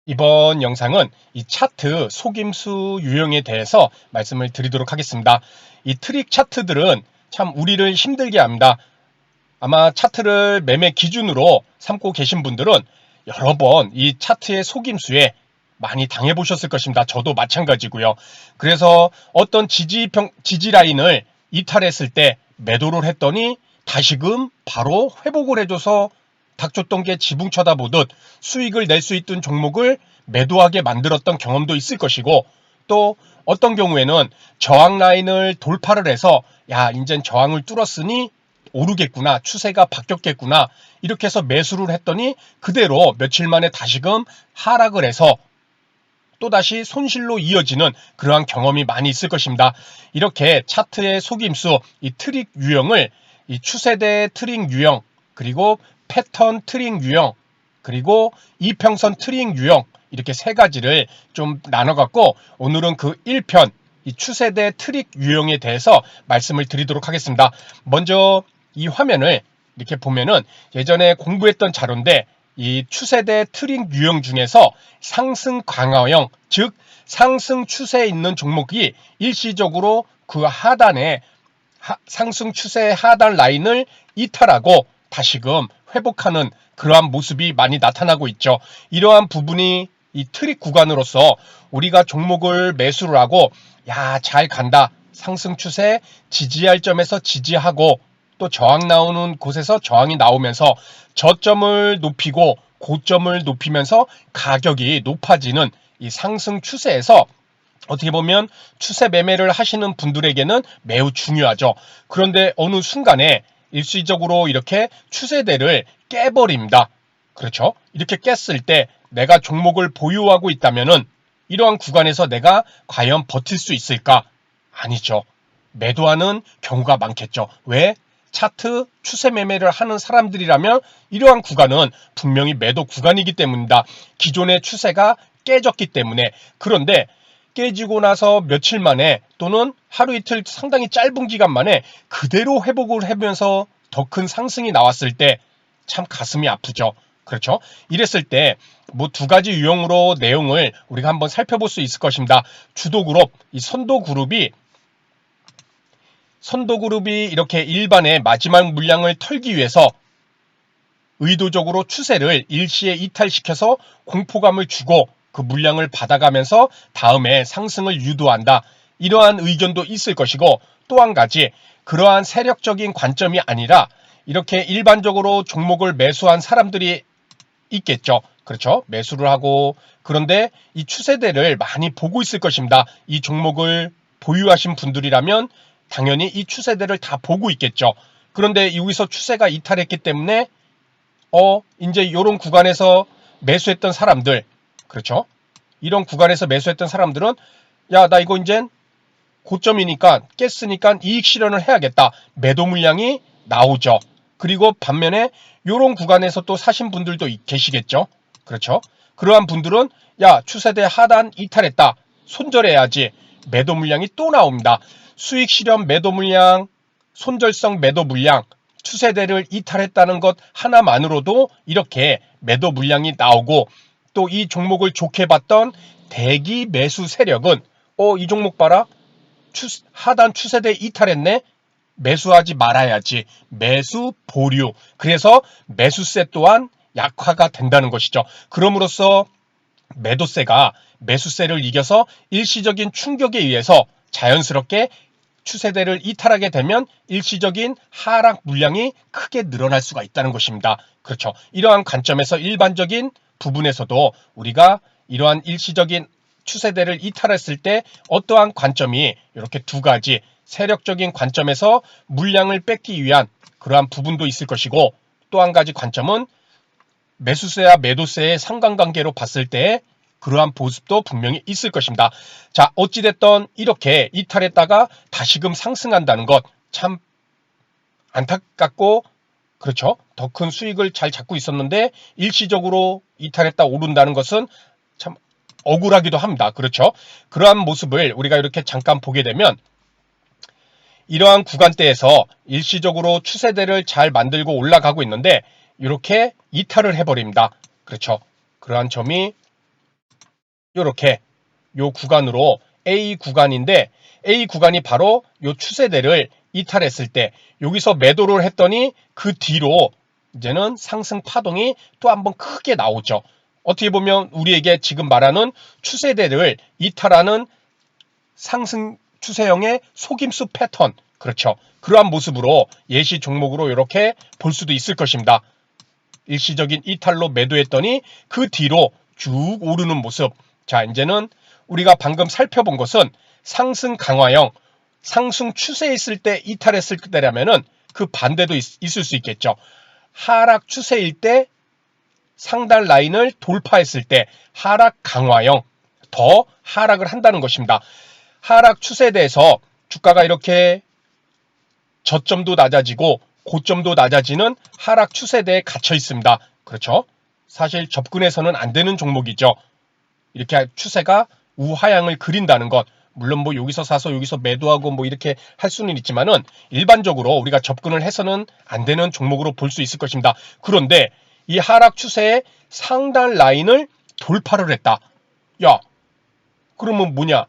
이번 영상은 이 차트 속임수 유형에 대해서 말씀을 드리도록 하겠습니다. 이 트릭 차트들은 참 우리를 힘들게 합니다. 아마 차트를 매매 기준으로 삼고 계신 분들은 여러 번 이 차트의 속임수에 많이 당해보셨을 것입니다. 저도 마찬가지고요. 그래서 어떤 지지 라인을 이탈했을 때 매도를 했더니 다시금 바로 회복을 해줘서 닥쳤던 게 지붕 쳐다보듯 수익을 낼 수 있던 종목을 매도하게 만들었던 경험도 있을 것이고, 또 어떤 경우에는 저항 라인을 돌파를 해서 야 이젠 저항을 뚫었으니 오르겠구나, 추세가 바뀌었겠구나, 이렇게 해서 매수를 했더니 그대로 며칠 만에 다시금 하락을 해서 또다시 손실로 이어지는 그러한 경험이 많이 있을 것입니다. 이렇게 차트의 속임수, 이 트릭 유형을 이 추세대 트릭 유형, 그리고 패턴 트릭 유형, 그리고 이평선 트릭 유형, 이렇게 세 가지를 좀 나눠갖고 오늘은 그 1편 이 추세대 트릭 유형에 대해서 말씀을 드리도록 하겠습니다. 먼저 이 화면을 이렇게 보면은 예전에 공부했던 자료인데, 이 추세대 트릭 유형 중에서 상승 강화형, 즉 상승 추세에 있는 종목이 일시적으로 그 하단에 상승 추세 하단 라인을 이탈하고 다시금 회복하는 그러한 모습이 많이 나타나고 있죠. 이러한 부분이 이 트릭 구간으로서 우리가 종목을 매수를 하고 야, 잘 간다, 상승 추세 지지할 점에서 지지하고 또 저항 나오는 곳에서 저항이 나오면서 저점을 높이고 고점을 높이면서 가격이 높아지는 이 상승 추세에서 어떻게 보면 추세 매매를 하시는 분들에게는 매우 중요하죠. 그런데 어느 순간에 일시적으로 이렇게 추세대를 깨버립니다. 그렇죠? 이렇게 깼을 때 내가 종목을 보유하고 있다면은 이러한 구간에서 내가 과연 버틸 수 있을까? 아니죠. 매도하는 경우가 많겠죠. 왜? 차트 추세 매매를 하는 사람들이라면 이러한 구간은 분명히 매도 구간이기 때문이다. 기존의 추세가 깨졌기 때문에. 그런데 깨지고 나서 며칠 만에 또는 하루 이틀 상당히 짧은 기간 만에 그대로 회복을 하면서 더 큰 상승이 나왔을 때 참 가슴이 아프죠. 그렇죠? 이랬을 때 뭐 두 가지 유형으로 내용을 우리가 한번 살펴볼 수 있을 것입니다. 주도그룹, 이 선도그룹이 이렇게 일반의 마지막 물량을 털기 위해서 의도적으로 추세를 일시에 이탈시켜서 공포감을 주고 그 물량을 받아가면서 다음에 상승을 유도한다, 이러한 의견도 있을 것이고, 또 한 가지 그러한 세력적인 관점이 아니라 이렇게 일반적으로 종목을 매수한 사람들이 있겠죠. 그렇죠? 매수를 하고, 그런데 이 추세대를 많이 보고 있을 것입니다. 이 종목을 보유하신 분들이라면 당연히 이 추세대를 다 보고 있겠죠. 그런데 여기서 추세가 이탈했기 때문에 이제 이런 구간에서 매수했던 사람들, 그렇죠? 이런 구간에서 매수했던 사람들은 야, 나 이거 이제 고점이니까 깼으니까 이익 실현을 해야겠다, 매도 물량이 나오죠. 그리고 반면에 이런 구간에서 또 사신 분들도 계시겠죠. 그렇죠? 그러한 분들은 야, 추세대 하단 이탈했다, 손절해야지, 매도 물량이 또 나옵니다. 수익 실현 매도 물량, 손절성 매도 물량, 추세대를 이탈했다는 것 하나만으로도 이렇게 매도 물량이 나오고, 또 이 종목을 좋게 봤던 대기 매수 세력은 이 종목 봐라, 하단 추세대 이탈했네, 매수하지 말아야지, 매수 보류. 그래서 매수세 또한 약화가 된다는 것이죠. 그럼으로써 매도세가 매수세를 이겨서 일시적인 충격에 의해서 자연스럽게 추세대를 이탈하게 되면 일시적인 하락 물량이 크게 늘어날 수가 있다는 것입니다. 그렇죠. 이러한 관점에서 일반적인 부분에서도 우리가 이러한 일시적인 추세대를 이탈했을 때 어떠한 관점이 이렇게 두 가지 세력적인 관점에서 물량을 뺏기 위한 그러한 부분도 있을 것이고, 또 한 가지 관점은 매수세와 매도세의 상관관계로 봤을 때 그러한 모습도 분명히 있을 것입니다. 자, 어찌됐든 이렇게 이탈했다가 다시금 상승한다는 것 참 안타깝고, 그렇죠? 더 큰 수익을 잘 잡고 있었는데 일시적으로 이탈했다 오른다는 것은 참 억울하기도 합니다. 그렇죠? 그러한 모습을 우리가 이렇게 잠깐 보게 되면 이러한 구간대에서 일시적으로 추세대를 잘 만들고 올라가고 있는데 이렇게 이탈을 해버립니다. 그렇죠? 그러한 점이 요렇게 요 구간으로 A 구간인데 A 구간이 바로 요 추세대를 이탈했을 때 여기서 매도를 했더니 그 뒤로 이제는 상승 파동이 또 한번 크게 나오죠. 어떻게 보면 우리에게 지금 말하는 추세대를 이탈하는 상승 추세형의 속임수 패턴, 그렇죠. 그러한 모습으로 예시 종목으로 이렇게 볼 수도 있을 것입니다. 일시적인 이탈로 매도했더니 그 뒤로 쭉 오르는 모습. 자, 이제는 우리가 방금 살펴본 것은 상승 강화형, 상승 추세에 있을 때 이탈했을 때라면은 그 반대도 있을 수 있겠죠. 하락 추세일 때 상단 라인을 돌파했을 때 하락 강화형, 더 하락을 한다는 것입니다. 하락 추세에 대해서 주가가 이렇게 저점도 낮아지고 고점도 낮아지는 하락 추세대에 갇혀 있습니다. 그렇죠? 사실 접근해서는 안 되는 종목이죠. 이렇게 추세가 우하향을 그린다는 것. 물론 뭐 여기서 사서 여기서 매도하고 뭐 이렇게 할 수는 있지만은 일반적으로 우리가 접근을 해서는 안 되는 종목으로 볼 수 있을 것입니다. 그런데 이 하락 추세의 상단 라인을 돌파를 했다. 야, 그러면 뭐냐?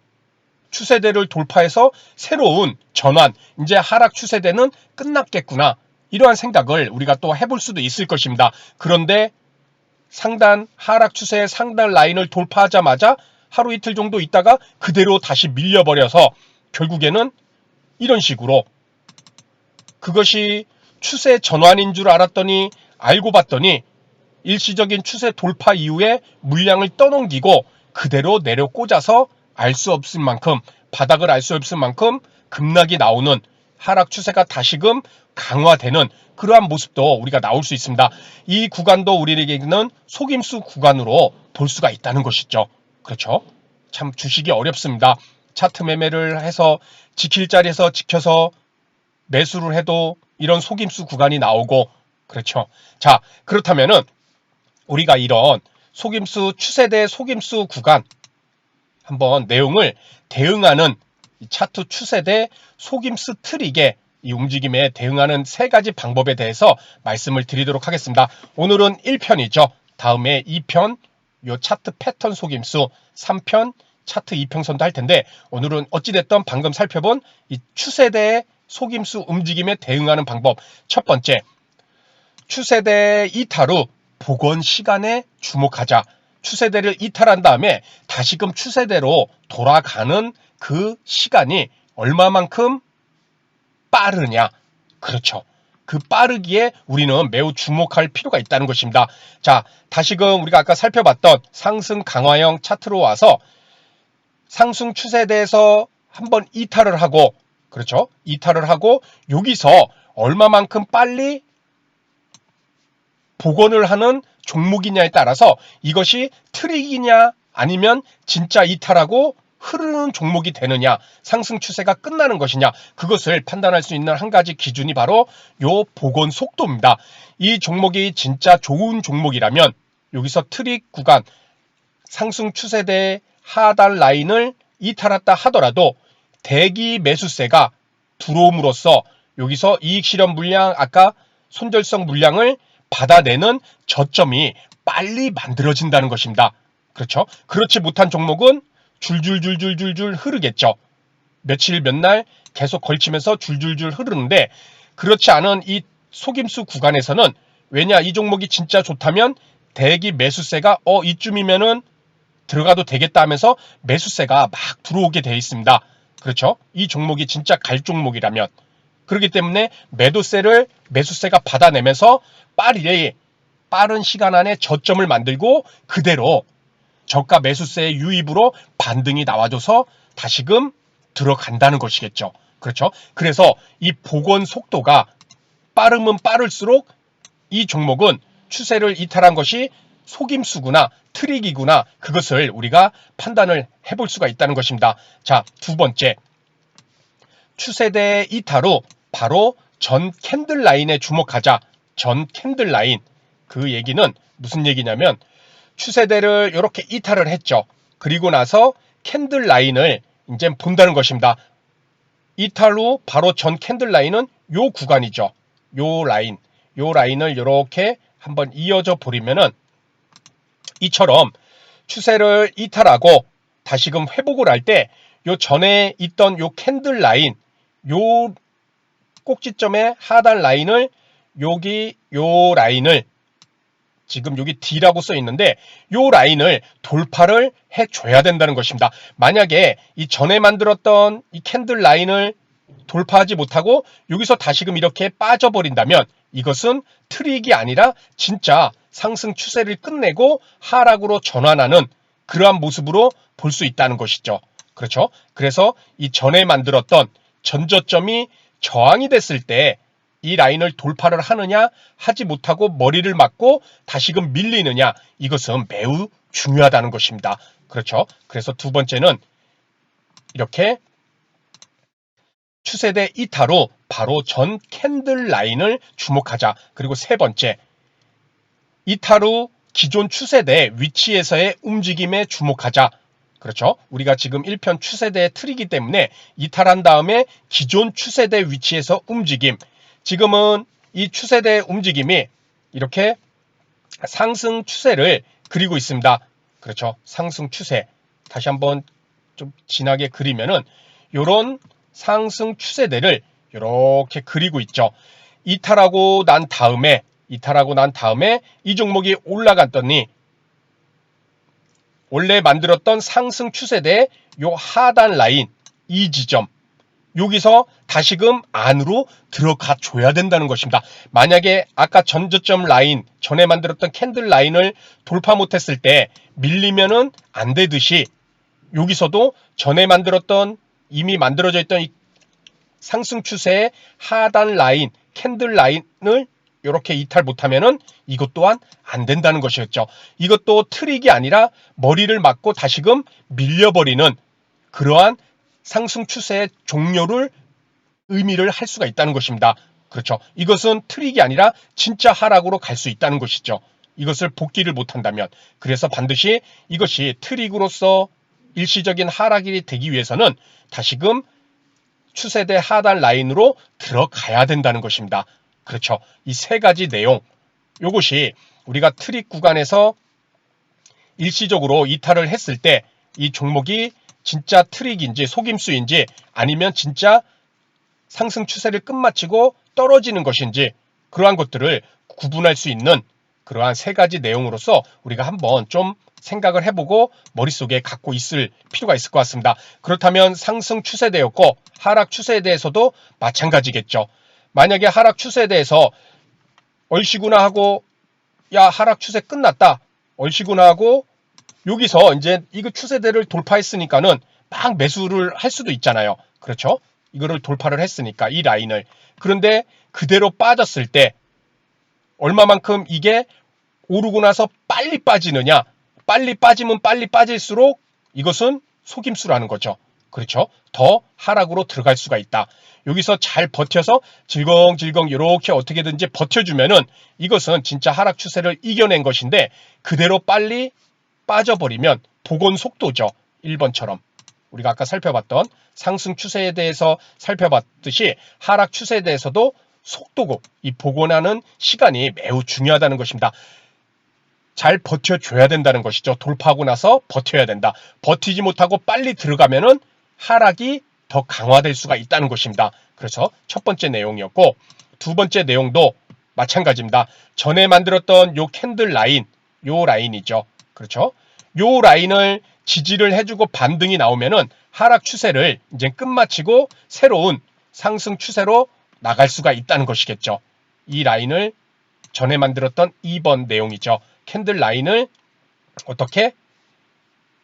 추세대를 돌파해서 새로운 전환, 이제 하락 추세대는 끝났겠구나. 이러한 생각을 우리가 또 해볼 수도 있을 것입니다. 그런데 상단 하락 추세의 상단 라인을 돌파하자마자 하루 이틀 정도 있다가 그대로 다시 밀려버려서 결국에는 이런 식으로 그것이 추세 전환인 줄 알았더니 알고 봤더니 일시적인 추세 돌파 이후에 물량을 떠넘기고 그대로 내려 꽂아서 알 수 없을 만큼, 바닥을 알 수 없을 만큼 급락이 나오는, 하락 추세가 다시금 강화되는 그러한 모습도 우리가 나올 수 있습니다. 이 구간도 우리에게는 속임수 구간으로 볼 수가 있다는 것이죠. 그렇죠? 참 주식이 어렵습니다. 차트 매매를 해서 지킬 자리에서 지켜서 매수를 해도 이런 속임수 구간이 나오고, 그렇죠? 자, 그렇다면은 우리가 이런 속임수, 추세대 속임수 구간 한번 내용을 대응하는 이 차트 추세대 속임수 트릭의 이 움직임에 대응하는 세 가지 방법에 대해서 말씀을 드리도록 하겠습니다. 오늘은 1편이죠. 다음에 2편, 요 차트 패턴 속임수, 3편 차트 이평선도 할 텐데, 오늘은 어찌됐든 방금 살펴본 이 추세대의 속임수 움직임에 대응하는 방법. 첫 번째, 추세대 이탈 후 복원 시간에 주목하자. 추세대를 이탈한 다음에 다시금 추세대로 돌아가는 그 시간이 얼마만큼 빠르냐. 그렇죠. 그 빠르기에 우리는 매우 주목할 필요가 있다는 것입니다. 자, 다시금 우리가 아까 살펴봤던 상승 강화형 차트로 와서 상승 추세대에서 한번 이탈을 하고, 그렇죠? 이탈을 하고 여기서 얼마만큼 빨리 복원을 하는 종목이냐에 따라서 이것이 트릭이냐 아니면 진짜 이탈하고 흐르는 종목이 되느냐, 상승 추세가 끝나는 것이냐, 그것을 판단할 수 있는 한 가지 기준이 바로 요 복원 속도입니다. 이 종목이 진짜 좋은 종목이라면 여기서 트릭 구간, 상승 추세대 하단 라인을 이탈했다 하더라도 대기 매수세가 들어옴으로써 여기서 이익 실현 물량, 아까 손절성 물량을 받아내는 저점이 빨리 만들어진다는 것입니다. 그렇죠? 그렇지 못한 종목은 줄줄줄줄줄줄 흐르겠죠. 며칠 몇 날 계속 걸치면서 줄줄줄 흐르는데, 그렇지 않은 이 속임수 구간에서는, 왜냐, 이 종목이 진짜 좋다면 대기 매수세가 이쯤이면은 들어가도 되겠다 하면서 매수세가 막 들어오게 돼 있습니다. 그렇죠? 이 종목이 진짜 갈 종목이라면. 그렇기 때문에 매수세가 받아내면서 빠른 시간 안에 저점을 만들고 그대로 저가 매수세의 유입으로 반등이 나와줘서 다시금 들어간다는 것이겠죠. 그렇죠? 그래서 이 복원 속도가 빠르면 빠를수록 이 종목은 추세를 이탈한 것이 속임수구나, 트릭이구나, 그것을 우리가 판단을 해볼 수가 있다는 것입니다. 자, 두 번째, 추세대 이탈 후 바로 전 캔들 라인에 주목하자. 전 캔들 라인, 그 얘기는 무슨 얘기냐면 추세대를 이렇게 이탈을 했죠. 그리고 나서 캔들 라인을 이제 본다는 것입니다. 이탈 후 바로 전 캔들 라인은 요 구간이죠. 요 라인을 이렇게 한번 이어져 버리면은 이처럼 추세를 이탈하고 다시금 회복을 할 때 요 전에 있던 요 캔들 라인, 요 꼭지점의 하단 라인을 여기 요 라인을 지금 여기 D라고 써 있는데 요 라인을 돌파를 해줘야 된다는 것입니다. 만약에 이 전에 만들었던 이 캔들 라인을 돌파하지 못하고 여기서 다시금 이렇게 빠져버린다면 이것은 트릭이 아니라 진짜 상승 추세를 끝내고 하락으로 전환하는 그러한 모습으로 볼 수 있다는 것이죠. 그렇죠? 그래서 이 전에 만들었던 전저점이 저항이 됐을 때 이 라인을 돌파를 하느냐 하지 못하고 머리를 맞고 다시금 밀리느냐 이것은 매우 중요하다는 것입니다. 그렇죠? 그래서 두 번째는 이렇게 추세대 이탈 후 바로 전 캔들 라인을 주목하자. 그리고 세 번째, 이탈 후 기존 추세대 위치에서의 움직임에 주목하자. 그렇죠? 우리가 지금 1편 추세대의 틀이기 때문에 이탈한 다음에 기존 추세대 위치에서 움직임. 지금은 이 추세대의 움직임이 이렇게 상승 추세를 그리고 있습니다. 그렇죠? 상승 추세. 다시 한번 좀 진하게 그리면은 요런 상승 추세대를 이렇게 그리고 있죠. 이탈하고 난 다음에 이 종목이 올라갔더니 원래 만들었던 상승 추세대의 요 하단 라인 이 지점 여기서 다시금 안으로 들어가 줘야 된다는 것입니다. 만약에 아까 전저점 라인 전에 만들었던 캔들 라인을 돌파 못했을 때 밀리면은 안 되듯이 여기서도 전에 만들었던 이미 만들어져 있던 이 상승 추세의 하단 라인 캔들 라인을 이렇게 이탈 못하면은 이것 또한 안 된다는 것이었죠. 이것도 트릭이 아니라 머리를 맞고 다시금 밀려버리는 그러한 상승 추세의 종료를 의미를 할 수가 있다는 것입니다. 그렇죠. 이것은 트릭이 아니라 진짜 하락으로 갈 수 있다는 것이죠. 이것을 복귀를 못한다면. 그래서 반드시 이것이 트릭으로서 일시적인 하락이 되기 위해서는 다시금 추세대 하단 라인으로 들어가야 된다는 것입니다. 그렇죠. 이 세 가지 내용, 이것이 우리가 트릭 구간에서 일시적으로 이탈을 했을 때 이 종목이 진짜 트릭인지 속임수인지 아니면 진짜 상승 추세를 끝마치고 떨어지는 것인지 그러한 것들을 구분할 수 있는 그러한 세 가지 내용으로서 우리가 한번 좀 생각을 해보고 머릿속에 갖고 있을 필요가 있을 것 같습니다. 그렇다면 상승 추세대였고 하락 추세에 대해서도 마찬가지겠죠. 만약에 하락 추세에 대해서 얼씨구나 하고 야 하락 추세 끝났다 얼씨구나 하고 여기서 이제 이거 추세대를 돌파했으니까는 막 매수를 할 수도 있잖아요. 그렇죠? 이거를 돌파를 했으니까 이 라인을. 그런데 그대로 빠졌을 때 얼마만큼 이게 오르고 나서 빨리 빠지느냐 빨리 빠지면 빨리 빠질수록 이것은 속임수라는 거죠. 그렇죠? 더 하락으로 들어갈 수가 있다. 여기서 잘 버텨서 질겅질겅 이렇게 어떻게든지 버텨주면은 이것은 진짜 하락 추세를 이겨낸 것인데 그대로 빨리 빠져버리면 복원 속도죠. 1번처럼. 우리가 아까 살펴봤던 상승 추세에 대해서 살펴봤듯이 하락 추세에 대해서도 속도고 이 복원하는 시간이 매우 중요하다는 것입니다. 잘 버텨줘야 된다는 것이죠. 돌파하고 나서 버텨야 된다. 버티지 못하고 빨리 들어가면은 하락이 더 강화될 수가 있다는 것입니다. 그래서 첫 번째 내용이었고 두 번째 내용도 마찬가지입니다. 전에 만들었던 요 캔들 라인, 요 라인이죠. 그렇죠? 요 라인을 지지를 해주고 반등이 나오면은 하락 추세를 이제 끝마치고 새로운 상승 추세로 나갈 수가 있다는 것이겠죠. 이 라인을 전에 만들었던 2번 내용이죠. 캔들 라인을 어떻게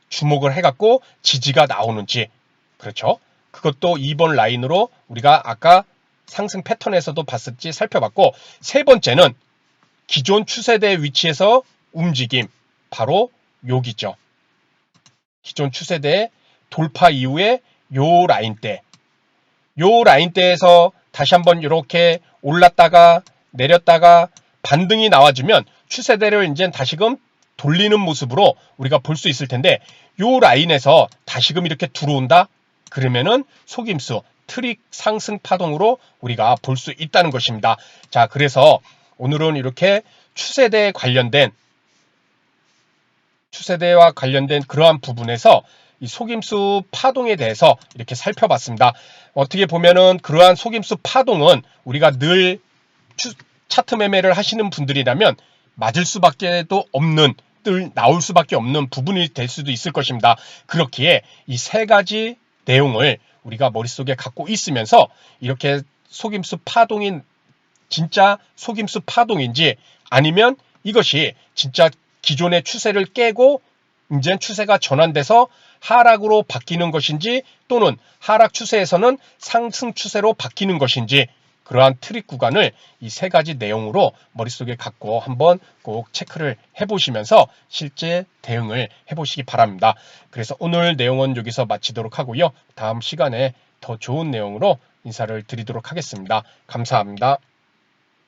주목을 해갖고 지지가 나오는지. 그렇죠. 그것도 2번 라인으로 우리가 아까 상승 패턴에서도 봤을지 살펴봤고 세 번째는 기존 추세대 위치에서 움직임. 바로 여기죠. 기존 추세대 돌파 이후에 요 라인대. 요 라인대에서 다시 한번 이렇게 올랐다가 내렸다가 반등이 나와주면 추세대를 이제 다시금 돌리는 모습으로 우리가 볼 수 있을 텐데 요 라인에서 다시금 이렇게 들어온다? 그러면은 속임수, 트릭 상승 파동으로 우리가 볼 수 있다는 것입니다. 자, 그래서 오늘은 이렇게 추세대에 관련된 추세대와 관련된 그러한 부분에서 이 속임수 파동에 대해서 이렇게 살펴봤습니다. 어떻게 보면은 그러한 속임수 파동은 우리가 늘 차트 매매를 하시는 분들이라면 맞을 수밖에도 없는, 늘 나올 수밖에 없는 부분이 될 수도 있을 것입니다. 그렇기에 이 세 가지 내용을 우리가 머릿속에 갖고 있으면서 이렇게 속임수 파동인 진짜 속임수 파동인지 아니면 이것이 진짜 기존의 추세를 깨고 이제 추세가 전환돼서 하락으로 바뀌는 것인지 또는 하락 추세에서는 상승 추세로 바뀌는 것인지 그러한 트릭 구간을 이 세 가지 내용으로 머릿속에 갖고 한번 꼭 체크를 해보시면서 실제 대응을 해보시기 바랍니다. 그래서 오늘 내용은 여기서 마치도록 하고요. 다음 시간에 더 좋은 내용으로 인사를 드리도록 하겠습니다. 감사합니다.